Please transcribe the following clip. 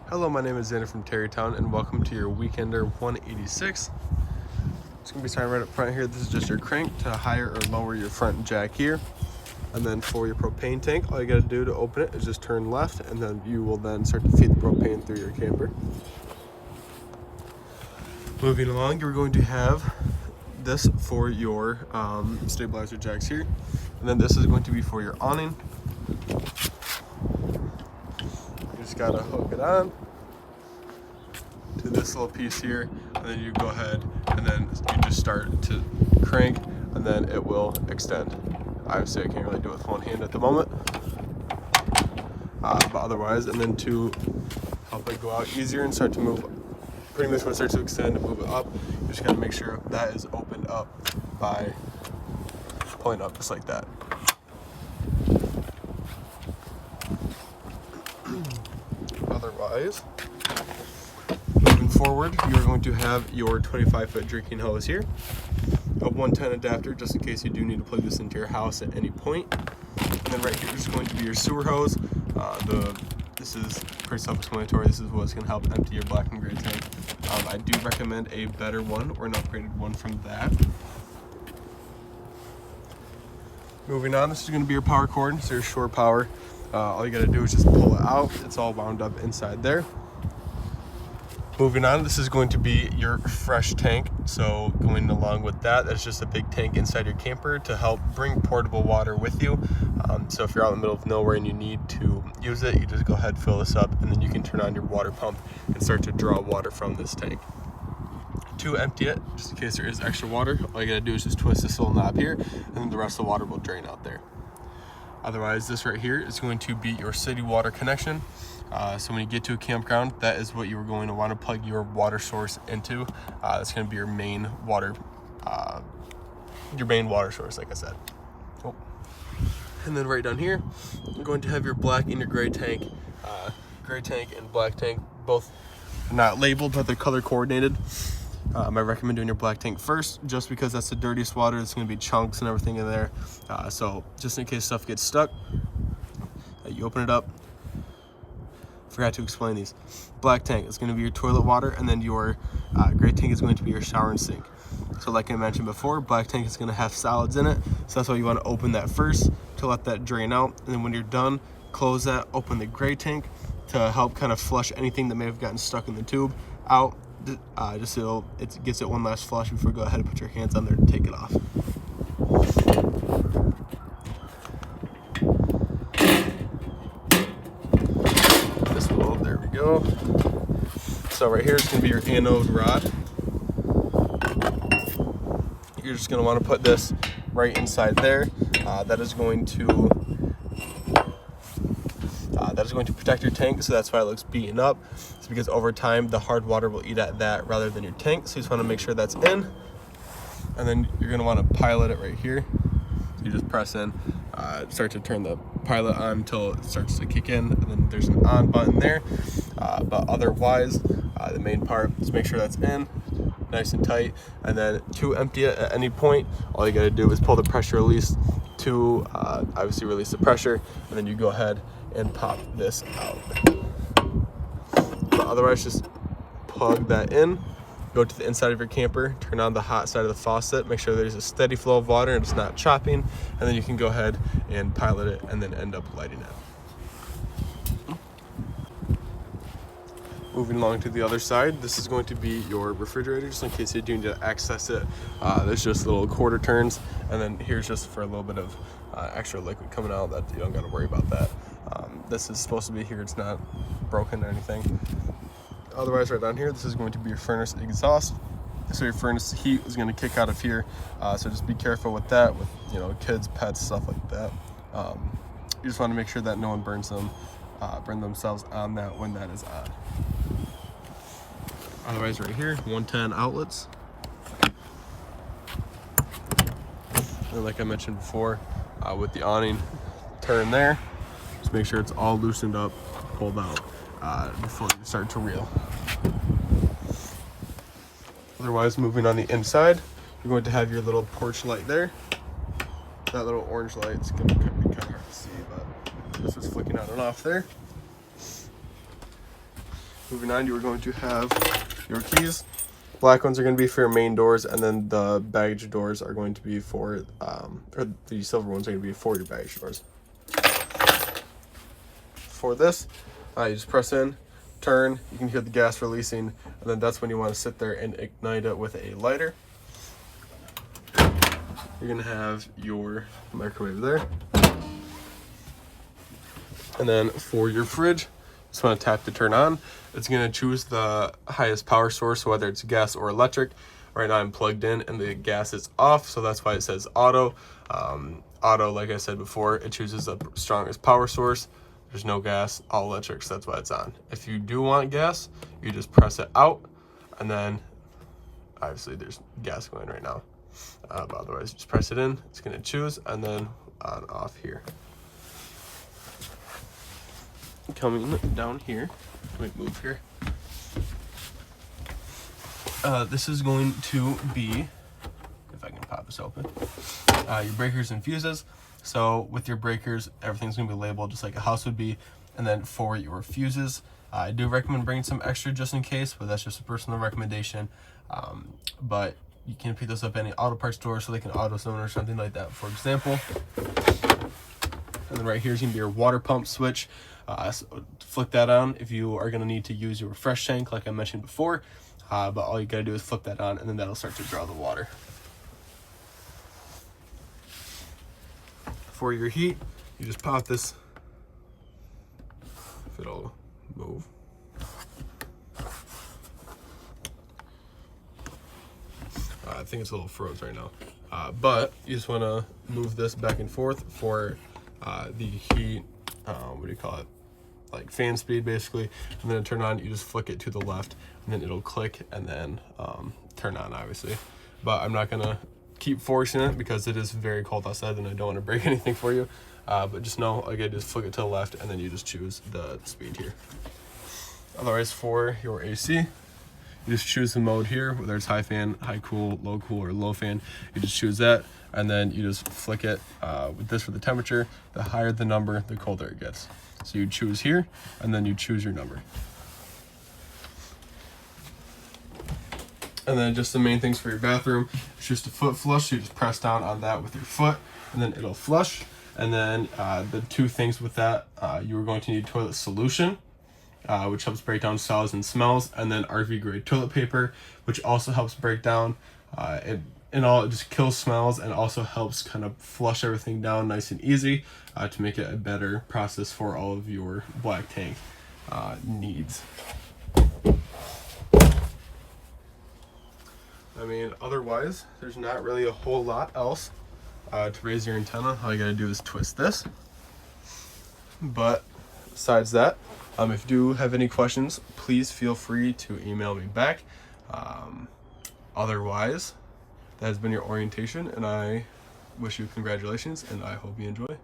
Hello, my name is Xander from Terrytown, and welcome to your Weekender 186. It's going to be starting right up front here. This is just your crank to higher or lower your front jack here. And then for your propane tank, all you got to do to open it is just turn left, and then you will then start to feed the propane through your camper. Moving along, you're going to have this for your stabilizer jacks here. And then this is going to be for your awning. You just gotta hook it on to this little piece here, and then you go ahead and then you just start to crank, and then it will extend. Obviously I can't really do it with one hand at the moment, but otherwise, and then to help it go out easier and start to move, pretty much when it starts to extend and move it up, you just gotta make sure that is opened up by pulling up just like that. Otherwise, moving forward, you're going to have your 25-foot drinking hose here, a 110 adapter just in case you do need to plug this into your house at any point. And then right here is going to be your sewer hose. This is pretty self-explanatory. This is what's going to help empty your black and gray tank. I do recommend a better one or an upgraded one from that. Moving on, this is going to be your power cord. So your shore power. All you got to do is just pull it out. It's all wound up inside there. Moving on, this is going to be your fresh tank. So going along with that, that's just a big tank inside your camper to help bring portable water with you. So if you're out in the middle of nowhere and you need to use it, you just go ahead, fill this up, and then you can turn on your water pump and start to draw water from this tank. To empty it, just in case there is extra water, all you gotta do is just twist this little knob here, and then the rest of the water will drain out there. Otherwise, this right here is going to be your city water connection. So when you get to a campground, that is what you're going to want to plug your water source into. That's going to be your main water source, like I said. Oh. And then right down here, you're going to have your black and your gray tank. Gray tank and black tank, both not labeled, but they're color coordinated. I recommend doing your black tank first, just because that's the dirtiest water. There's going to be chunks and everything in there. So just in case stuff gets stuck, you open it up. Forgot to explain these. Black tank is going to be your toilet water, and then your gray tank is going to be your shower and sink. So like I mentioned before, black tank is going to have solids in it, so that's why you want to open that first to let that drain out, and then when you're done, close that, open the gray tank to help kind of flush anything that may have gotten stuck in the tube out, just so it gets it one last flush before you go ahead and put your hands on there to take it off. There we go. So right here is going to be your anode rod. You're just going to want to put this right inside there. That is going to protect your tank, so that's why it looks beaten up. It's because over time the hard water will eat at that rather than your tank, so you just want to make sure that's in. And then you're going to want to pilot it right here. So you just press in, start to turn the pilot on until it starts to kick in, and then there's an on button there. But otherwise, the main part is make sure that's in, nice and tight. And then to empty it at any point, all you got to do is pull the pressure release to obviously release the pressure, and then you go ahead and pop this out. But otherwise, just plug that in, go to the inside of your camper, turn on the hot side of the faucet, make sure there's a steady flow of water and it's not chopping, and then you can go ahead and pilot it and then end up lighting it. Moving along to the other side, this is going to be your refrigerator, just in case you do need to access it. There's just little quarter turns, and then here's just for a little bit of extra liquid coming out that you don't got to worry about that. This is supposed to be here, it's not broken or anything. Otherwise, right down here, this is going to be your furnace exhaust. So your furnace heat is going to kick out of here. So just be careful with that, with kids, pets, stuff like that. You just want to make sure that no one burn themselves on that when that is on. Otherwise, right here, 110 outlets. And like I mentioned before, with the awning, turn there. Just make sure it's all loosened up, pulled out before you start to reel. Otherwise, moving on the inside, you're going to have your little porch light there. That little orange light, it's going to be kind of hard to see, but this is flicking on and off there. Moving on, you are going to have your keys. Black ones are going to be for your main doors, and then the baggage doors are going to be for, or the silver ones are going to be for your baggage doors. For this, you just press in, turn, you can hear the gas releasing, and then that's when you want to sit there and ignite it with a lighter. You're going to have your microwave there. And then for your fridge, just want to tap to turn on. It's going to choose the highest power source, so whether it's gas or electric. Right now I'm plugged in and the gas is off, so that's why it says auto. Auto, like I said before, it chooses the strongest power source. There's no gas, all electric, so that's why it's on. If you do want gas, you just press it out, and then obviously there's gas going right now. But otherwise, just press it in, it's going to choose, and then on off here. Coming down here, let me move here. This is going to be, if I can pop this open, your breakers and fuses. So with your breakers, everything's going to be labeled just like a house would be. And then for your fuses, I do recommend bringing some extra just in case, but that's just a personal recommendation. But you can pick this up at any auto parts store, so they can auto zone or something like that, for example. And then right here is going to be your water pump switch. So flick that on if you are going to need to use your fresh tank like I mentioned before. But all you got to do is flip that on, and then that'll start to draw the water. For your heat, you just pop this, if it'll move. I think it's a little froze right now. But you just want to move this back and forth for the heat, what do you call it? Like fan speed basically. And then to turn on, you just flick it to the left, and then it'll click and then turn on obviously. But I'm not gonna keep forcing it because it is very cold outside and I don't want to break anything for you. But just know, again, just flick it to the left and then you just choose the speed here. Otherwise, for your AC, you just choose the mode here, whether it's high fan, high cool, low cool, or low fan. You just choose that, and then you just flick it with this for the temperature. The higher the number, the colder it gets. So you choose here, and then you choose your number. And then just the main things for your bathroom, it's just a foot flush, so you just press down on that with your foot, and then it'll flush. And then the two things with that, you are going to need toilet solution, which helps break down solids and smells, and then RV grade toilet paper, which also helps break down. It just kills smells and also helps kind of flush everything down nice and easy to make it a better process for all of your black tank needs. I mean, otherwise, there's not really a whole lot else to raise your antenna. All you gotta do is twist this. But besides that, if you do have any questions, please feel free to email me back. Otherwise, that has been your orientation, and I wish you congratulations, and I hope you enjoy.